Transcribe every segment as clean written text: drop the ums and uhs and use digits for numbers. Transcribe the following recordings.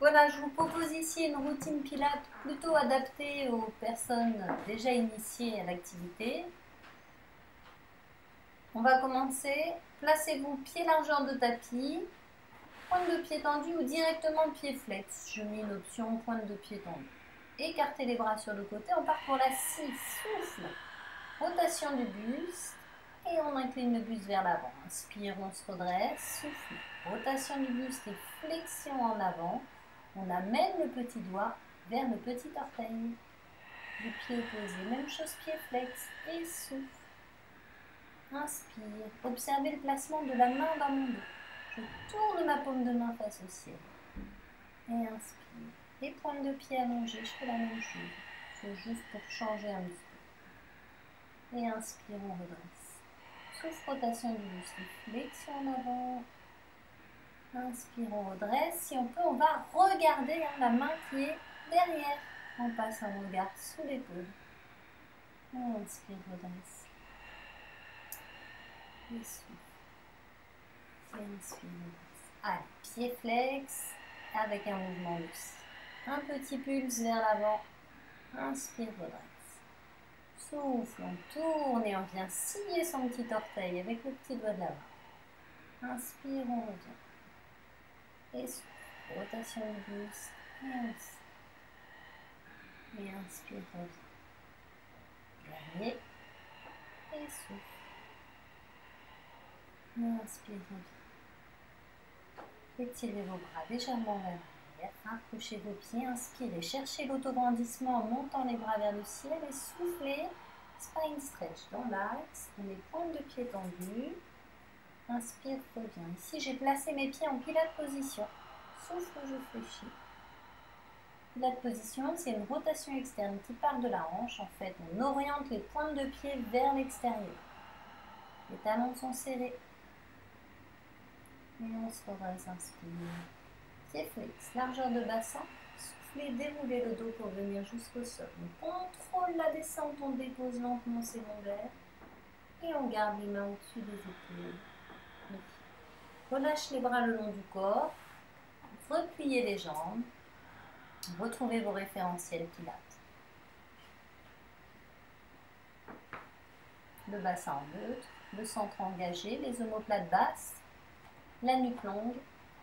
Voilà, je vous propose ici une routine Pilates plutôt adaptée aux personnes déjà initiées à l'activité. On va commencer. Placez-vous pied largeur de tapis, pointe de pied tendue ou directement pied flex. Je mets une option pointe de pied tendue. Écartez les bras sur le côté. On part pour la 6. Souffle. Rotation du buste. Et on incline le buste vers l'avant. Inspire, on se redresse. Souffle. Rotation du buste et flexion en avant. On amène le petit doigt vers le petit orteil. Le pied opposé. Même chose, pied flex. Et souffle. Inspire. Observez le placement de la main dans mon dos. Je tourne ma paume de main face au ciel. Et inspire. Les pointes de pied allongées. Je fais la même chose. C'est juste pour changer un petit peu. Et inspire, on redresse. Souffle, rotation du buste. Flexion en avant. Inspire, on redresse. Si on peut, on va regarder la main qui est derrière. On passe un regard sous l'épaule. Inspire, redresse. Et souffle. Et inspire, redresse. Allez, pied flex avec un mouvement aussi. Un petit pulse vers l'avant. Inspire, redresse. Souffle, on tourne et on vient scier son petit orteil avec le petit doigt de la main. Inspire, on revient. Et souffle. Rotation du buste. Et inspire. Et inspire, revient. Dernier. Et souffle. Et inspire, revient. Étirez vos bras légèrement vers l'arrière. Accrochez vos pieds. Inspirez. Cherchez l'autograndissement en montant les bras vers le ciel. Et soufflez. Spine stretch dans l'axe. Les pointes de pied tendues. Inspire, revient. Ici, j'ai placé mes pieds en pilates position. Souffle, je fléchis. Pilates position, c'est une rotation externe qui part de la hanche. En fait, on oriente les pointes de pied vers l'extérieur. Les talons sont serrés. Et on se redresse, inspire. Pied flex, largeur de bassin. Soufflez, déroulez le dos pour venir jusqu'au sol. On contrôle la descente, on dépose lentement ses lombaires. Et on garde les mains au-dessus des épaules. Relâchez les bras le long du corps. Repliez les jambes. Retrouvez vos référentiels pilates. Le bassin en neutre, le centre engagé, les omoplates basses, la nuque longue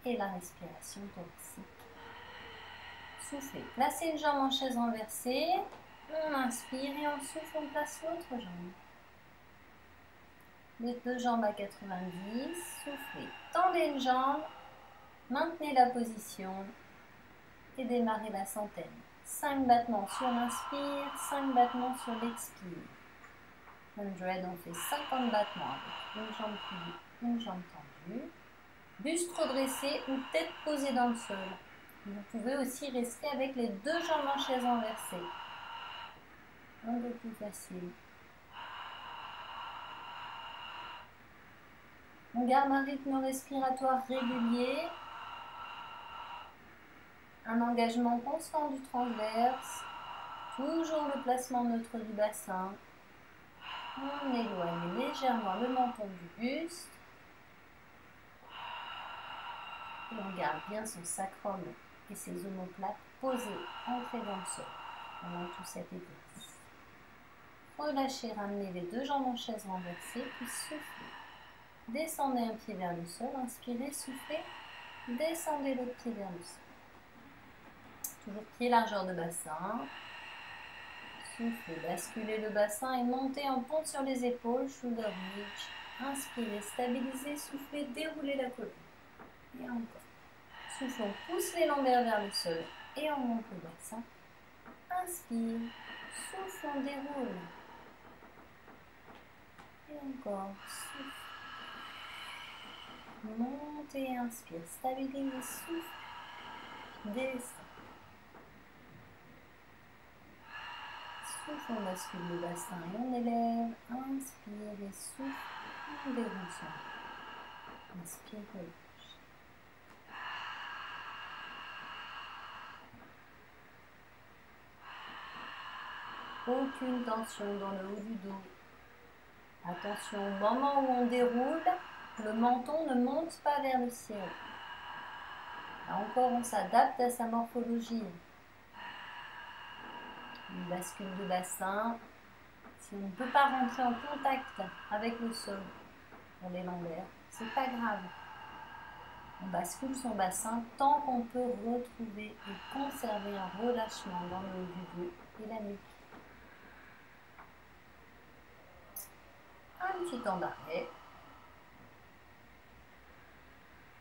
et la respiration thoracique. Soufflez. Placez une jambe en chaise renversée. On inspire et on souffle, on place l'autre jambe. Les deux jambes à 90. Soufflez. Tendez une jambe. Maintenez la position. Et démarrez la centaine. 5 battements sur l'inspire, 5 battements sur l'expire. 100, on fait 50 battements avec une jambe pliée, une jambe tendue. Buste redressé ou tête posée dans le sol. Vous pouvez aussi rester avec les deux jambes en chaise renversée. Un peu plus facile. On garde un rythme respiratoire régulier. Un engagement constant du transverse. Toujours le placement neutre du bassin. On éloigne légèrement le menton du buste. Et on garde bien son sacrum et ses omoplates posés, ancrés dans le sol pendant tout cet exercice. Relâchez, ramenez les deux jambes en chaise renversée, puis soufflez. Descendez un pied vers le sol, inspirez, soufflez, descendez l'autre pied vers le sol. Toujours pied largeur de bassin. Soufflez, basculez le bassin et montez en pente sur les épaules, shoulder bridge. Inspirez, stabilisez, soufflez, déroulez la colonne. Et encore. Souffle, on pousse les lombaires vers le sol et on monte le bassin. Inspire, souffle, on déroule. Et encore, souffle. Monte et inspire, stabilise, souffle, descend. Souffle, on bascule le bassin et on élève. Inspire et souffle, on déroule son dos. Inspire, relâche. Aucune tension dans le haut du dos. Attention, au moment où on déroule, le menton ne monte pas vers le ciel. Là encore, on s'adapte à sa morphologie. Une bascule de bassin. Si on ne peut pas rentrer en contact avec le sol pour les lombaires, c'est pas grave. On bascule son bassin tant qu'on peut retrouver et conserver un relâchement dans le haut du dos et la nuque. Un petit temps d'arrêt.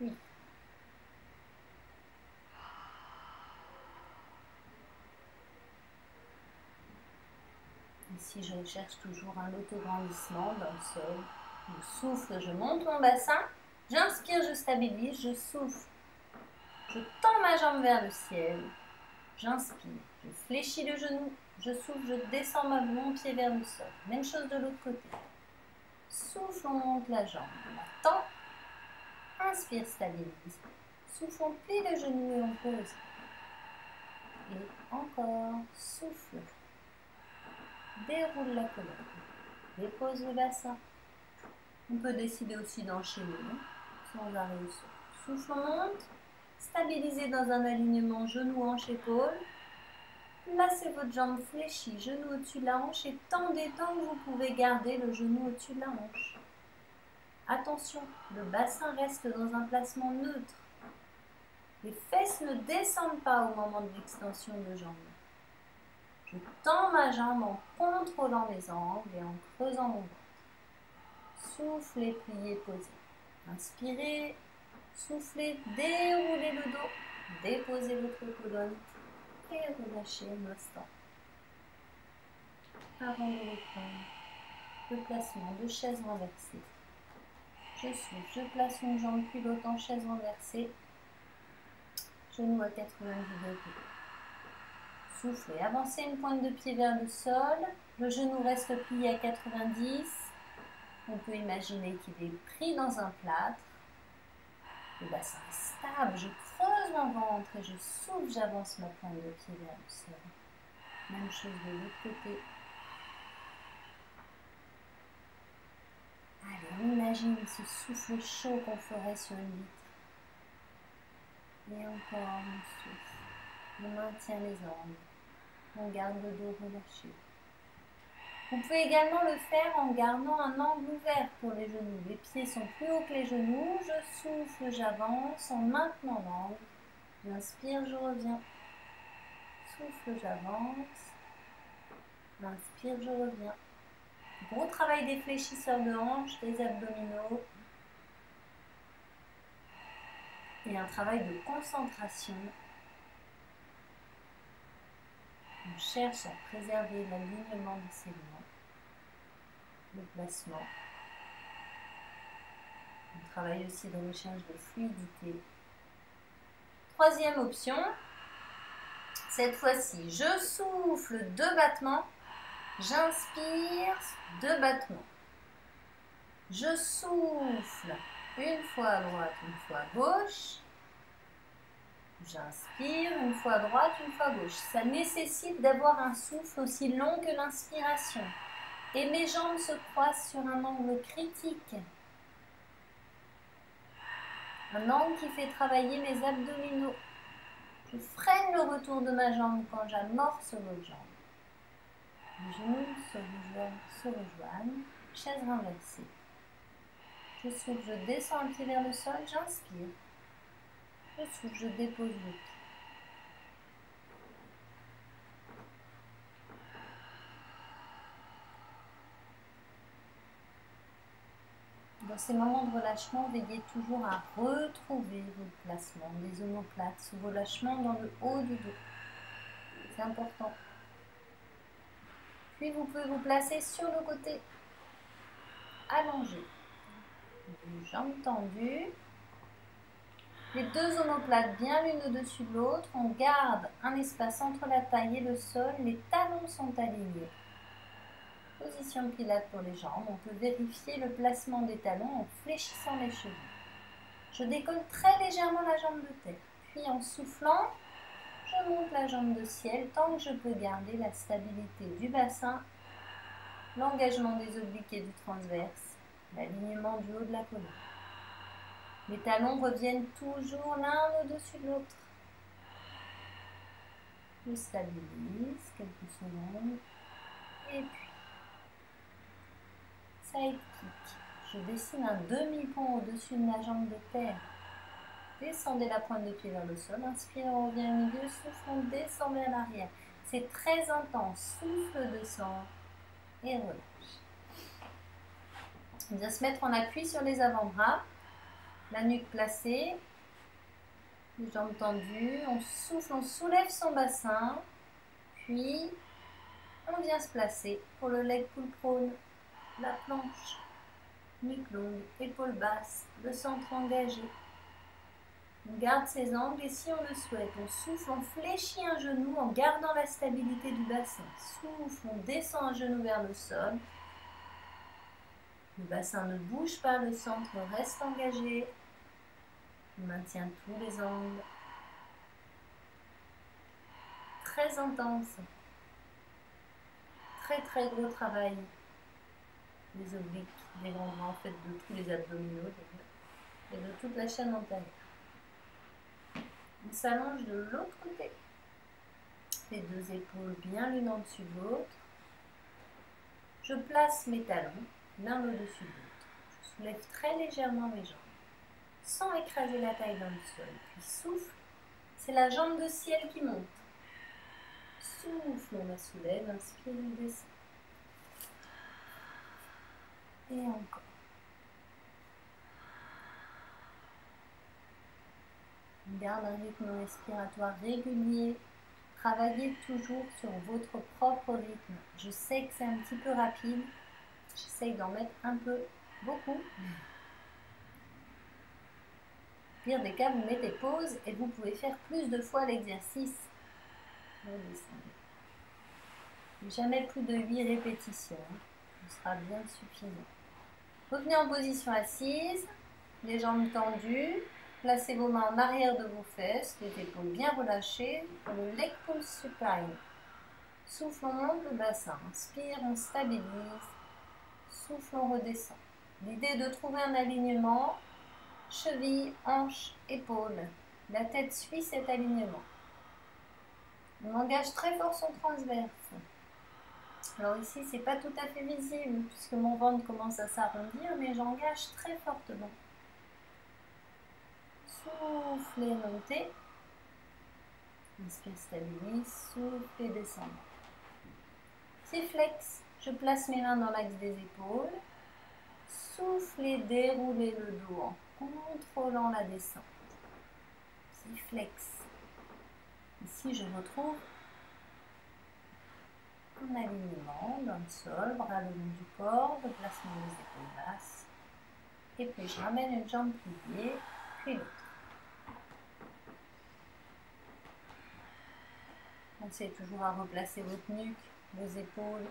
Oui. Ici, je recherche toujours un autograndissement dans le sol. Je souffle, je monte mon bassin. J'inspire, je stabilise, je souffle. Je tends ma jambe vers le ciel. J'inspire, je fléchis le genou. Je souffle, je descends mon pied vers le sol. Même chose de l'autre côté. Souffle, on monte la jambe. On la tend. Inspire, stabilise. Souffle, on plie le genou et on pose. Et encore, souffle. Déroule la colonne. Dépose le bassin. On peut décider aussi d'enchaîner, sans arrêt au sol. Souffle, on monte. Stabilisez dans un alignement genou, hanche, épaule. Placez votre jambe fléchie, genou au-dessus de la hanche et tendez tant que vous pouvez garder le genou au-dessus de la hanche. Attention, le bassin reste dans un placement neutre. Les fesses ne descendent pas au moment de l'extension de jambe. Je tends ma jambe en contrôlant les angles et en creusant mon ventre. Soufflez, pliez, posez. Inspirez, soufflez, déroulez le dos, déposez votre colonne et relâchez un instant. Avant de reprendre le placement de chaise renversée. Je souffle, je place une jambe puis l'autre en chaise renversée. Genou à 90 degrés. Soufflez, avancez une pointe de pied vers le sol. Le genou reste plié à 90. On peut imaginer qu'il est pris dans un plâtre. Le bassin est stable. Je creuse mon ventre et je souffle, j'avance ma pointe de pied vers le sol. Même chose de l'autre côté. Allez, on imagine ce souffle chaud qu'on ferait sur une vitre. Et encore, on souffle. On maintient les angles. On garde le dos relâché. Vous pouvez également le faire en gardant un angle ouvert pour les genoux. Les pieds sont plus hauts que les genoux. Je souffle, j'avance en maintenant l'angle. J'inspire, je reviens. Souffle, j'avance. Inspire, je reviens. Gros travail des fléchisseurs de hanches, des abdominaux. Et un travail de concentration. On cherche à préserver l'alignement des segments, le placement. On travaille aussi de recherche de fluidité. Troisième option, cette fois-ci, je souffle 2 battements, j'inspire 2 battements. Je souffle une fois à droite, une fois à gauche. J'inspire une fois à droite, une fois à gauche. Ça nécessite d'avoir un souffle aussi long que l'inspiration. Et mes jambes se croisent sur un angle critique. Un angle qui fait travailler mes abdominaux. Je freine le retour de ma jambe quand j'amorce l'autre jambe. Les genoux se rejoignent. Chaise renversée. Je souffle, je descends le pied vers le sol, j'inspire. Je souffle, je dépose le pied. Dans ces moments de relâchement, veillez toujours à retrouver votre placement des omoplates, ce relâchement dans le haut du dos. C'est important. Puis vous pouvez vous placer sur le côté, allongé. Une jambe tendue. Les 2 omoplates bien l'une au-dessus de l'autre. On garde un espace entre la taille et le sol. Les talons sont alignés. Position pilate pour les jambes. On peut vérifier le placement des talons en fléchissant les cheveux. Je décolle très légèrement la jambe de terre. Puis en soufflant, je monte la jambe de ciel tant que je peux garder la stabilité du bassin, l'engagement des obliques et du transverse, l'alignement du haut de la colonne. Les talons reviennent toujours l'un au-dessus de l'autre. Je stabilise quelques secondes. Et puis, side kick. Je dessine un demi-pont au-dessus de ma jambe de terre. Descendez la pointe de pied vers le sol. Inspire, on revient au milieu. Souffle, on descend vers l'arrière. C'est très intense. Souffle, descend et relâche. On vient se mettre en appui sur les avant-bras. La nuque placée. Les jambes tendues. On souffle, on soulève son bassin. Puis, on vient se placer pour le leg pull prone. La planche. Nuque longue, épaules basses, le centre engagé. On garde ses angles et si on le souhaite, on souffle, on fléchit un genou en gardant la stabilité du bassin. Souffle, on descend un genou vers le sol. Le bassin ne bouge pas, le centre reste engagé. On maintient tous les angles. Très intense. Très très gros travail. Les obliques, les grands bras, en fait de tous les abdominaux et de toute la chaîne antérieure. On s'allonge de l'autre côté. Les deux épaules bien l'une en dessus de l'autre. Je place mes talons l'un au-dessus de l'autre. Je soulève très légèrement mes jambes, sans écraser la taille dans le sol. Puis souffle, c'est la jambe de ciel qui monte. Souffle, on la soulève, inspire, on descend. Et encore. On garde un rythme respiratoire régulier. Travaillez toujours sur votre propre rythme. Je sais que c'est un petit peu rapide. J'essaye d'en mettre un peu, beaucoup. Pire des cas, vous mettez pause et vous pouvez faire plus de fois l'exercice. Jamais plus de 8 répétitions. Ce sera bien suffisant. Revenez en position assise, les jambes tendues. Placez vos mains en arrière de vos fesses, les épaules bien relâchées, le leg pull supine. Souffle, on monte le bassin. Inspire, on stabilise. Souffle, on redescend. L'idée est de trouver un alignement. Cheville, hanche, épaule. La tête suit cet alignement. On engage très fort son transverse. Alors ici, c'est pas tout à fait visible puisque mon ventre commence à s'arrondir, mais j'engage très fortement. Soufflez, montez. Inspire, stabilise. Soufflez, descendez. C'est flex. Je place mes mains dans l'axe des épaules. Soufflez, déroulez le dos en contrôlant la descente. C'est flex. Ici, je retrouve un alignement dans le sol, bras le long du corps, le placement des épaules basses. Et puis, je ramène une jambe pliée, puis l'autre. Pensez toujours à replacer votre nuque, vos épaules,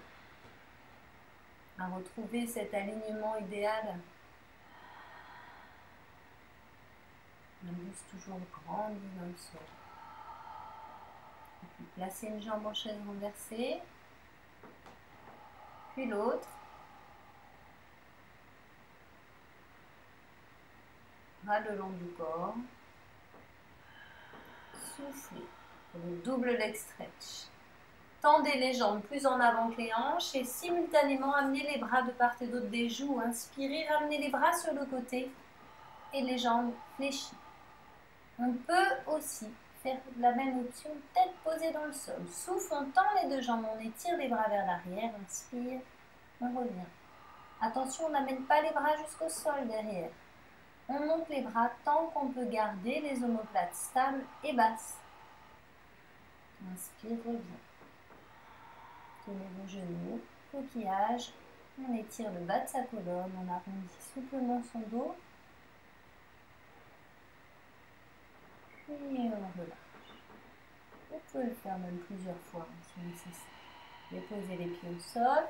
à retrouver cet alignement idéal. Le muscle toujours grandi dans le sol. Et puis placez une jambe en chaise renversée, puis l'autre. Bras le long du corps. Soufflez pour le double leg stretch. Tendez les jambes plus en avant que les hanches et simultanément amenez les bras de part et d'autre des joues. Inspirez, ramenez les bras sur le côté et les jambes fléchies. On peut aussi faire la même option, tête posée dans le sol. Souffle, on tend les deux jambes, on étire les bras vers l'arrière. Inspire, on revient. Attention, on n'amène pas les bras jusqu'au sol derrière. On monte les bras tant qu'on peut garder les omoplates stables et basses. Inspire, revient. Tenez vos genoux, coquillage. On étire le bas de sa colonne, on arrondit souplement son dos. Puis on relâche. Vous pouvez le faire même plusieurs fois si nécessaire. Déposez les pieds au sol.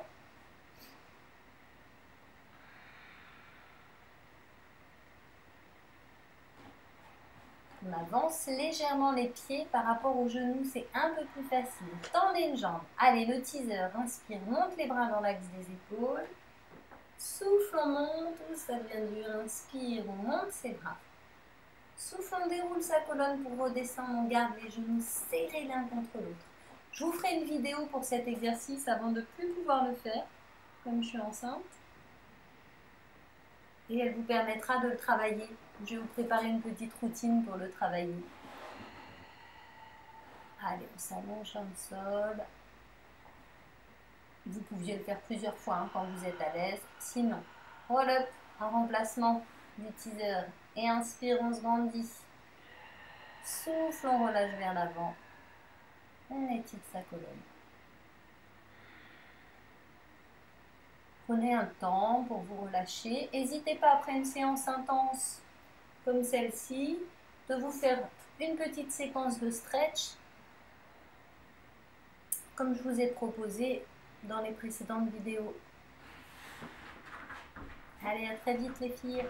On avance légèrement les pieds par rapport aux genoux, c'est un peu plus facile. Tendez une jambe. Allez, le teaser, inspire, monte les bras dans l'axe des épaules. Souffle, on monte, ça devient dur. Inspire, on monte ses bras. Souffle, on déroule sa colonne pour redescendre. On garde les genoux serrés l'un contre l'autre. Je vous ferai une vidéo pour cet exercice avant de ne plus pouvoir le faire, comme je suis enceinte. Et elle vous permettra de le travailler. Je vais vous préparer une petite routine pour le travailler. Allez, on s'allonge dans le sol. Vous pouviez le faire plusieurs fois hein, quand vous êtes à l'aise. Sinon, roll-up en remplacement du teaser. Et inspire, on se grandit. Souffle, on relâche vers l'avant. On étire sa colonne. Prenez un temps pour vous relâcher. N'hésitez pas après une séance intense comme celle-ci de vous faire une petite séquence de stretch comme je vous ai proposé dans les précédentes vidéos. Allez, à très vite les filles.